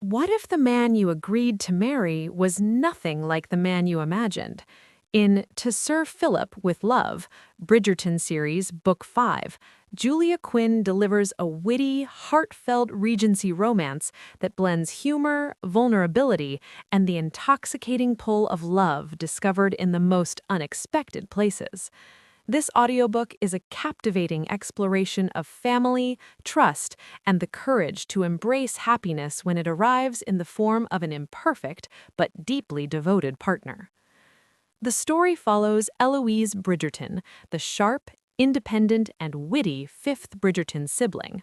What if the man you agreed to marry was nothing like the man you imagined? In To Sir Phillip with Love, Bridgerton Series, Book 5, Julia Quinn delivers a witty, heartfelt Regency romance that blends humor, vulnerability, and the intoxicating pull of love discovered in the most unexpected places. This audiobook is a captivating exploration of family, trust, and the courage to embrace happiness when it arrives in the form of an imperfect but deeply devoted partner. The story follows Eloise Bridgerton, the sharp, independent, and witty fifth Bridgerton sibling.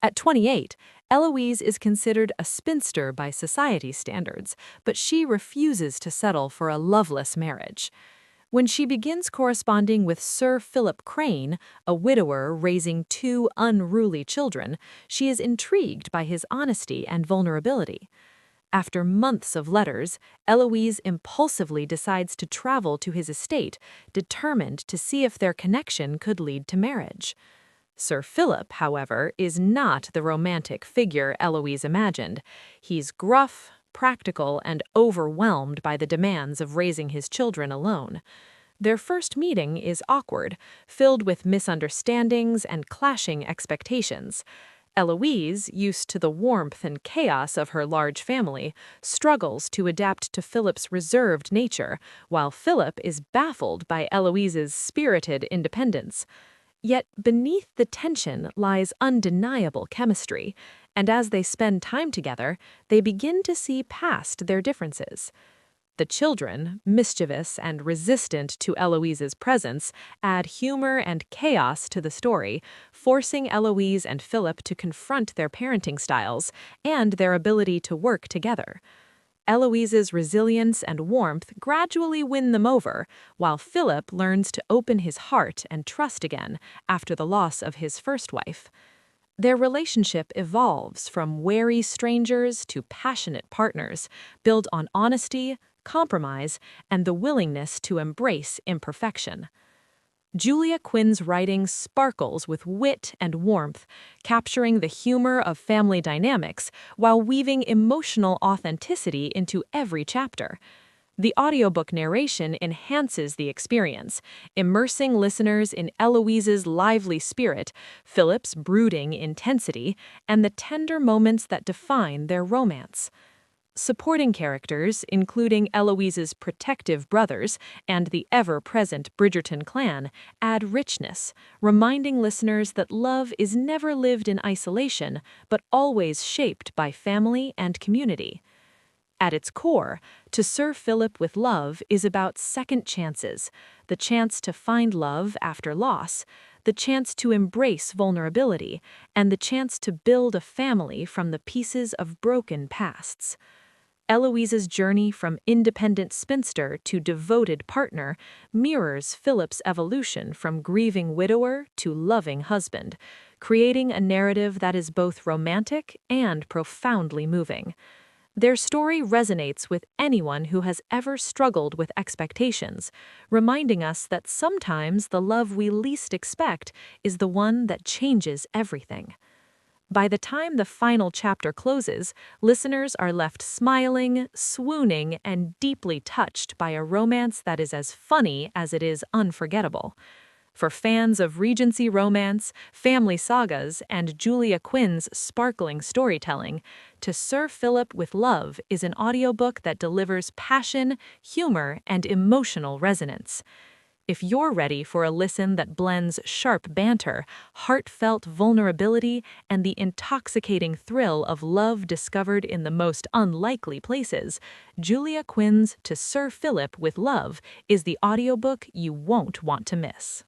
At 28, Eloise is considered a spinster by society standards, but she refuses to settle for a loveless marriage. When she begins corresponding with Sir Phillip Crane, a widower raising two unruly children, she is intrigued by his honesty and vulnerability. After months of letters, Eloise impulsively decides to travel to his estate, determined to see if their connection could lead to marriage. Sir Phillip, however, is not the romantic figure Eloise imagined. He's gruff, practical, and overwhelmed by the demands of raising his children alone. Their first meeting is awkward, filled with misunderstandings and clashing expectations. Eloise, used to the warmth and chaos of her large family, struggles to adapt to Philip's reserved nature, while Philip is baffled by Eloise's spirited independence. Yet beneath the tension lies undeniable chemistry, and as they spend time together, they begin to see past their differences. The children, mischievous and resistant to Eloise's presence, add humor and chaos to the story, forcing Eloise and Philip to confront their parenting styles and their ability to work together. Eloise's resilience and warmth gradually win them over, while Philip learns to open his heart and trust again after the loss of his first wife. Their relationship evolves from wary strangers to passionate partners, built on honesty, compromise, and the willingness to embrace imperfection. Julia Quinn's writing sparkles with wit and warmth, capturing the humor of family dynamics while weaving emotional authenticity into every chapter. The audiobook narration enhances the experience, immersing listeners in Eloise's lively spirit, Philip's brooding intensity, and the tender moments that define their romance. Supporting characters, including Eloise's protective brothers and the ever-present Bridgerton clan, add richness, reminding listeners that love is never lived in isolation, but always shaped by family and community. At its core, To Sir Phillip with Love is about second chances, the chance to find love after loss, the chance to embrace vulnerability, and the chance to build a family from the pieces of broken pasts. Eloise's journey from independent spinster to devoted partner mirrors Philip's evolution from grieving widower to loving husband, creating a narrative that is both romantic and profoundly moving. Their story resonates with anyone who has ever struggled with expectations, reminding us that sometimes the love we least expect is the one that changes everything. By the time the final chapter closes, listeners are left smiling, swooning, and deeply touched by a romance that is as funny as it is unforgettable. For fans of Regency romance, family sagas, and Julia Quinn's sparkling storytelling, To Sir Phillip with Love is an audiobook that delivers passion, humor, and emotional resonance. If you're ready for a listen that blends sharp banter, heartfelt vulnerability, and the intoxicating thrill of love discovered in the most unlikely places, Julia Quinn's To Sir Phillip with Love is the audiobook you won't want to miss.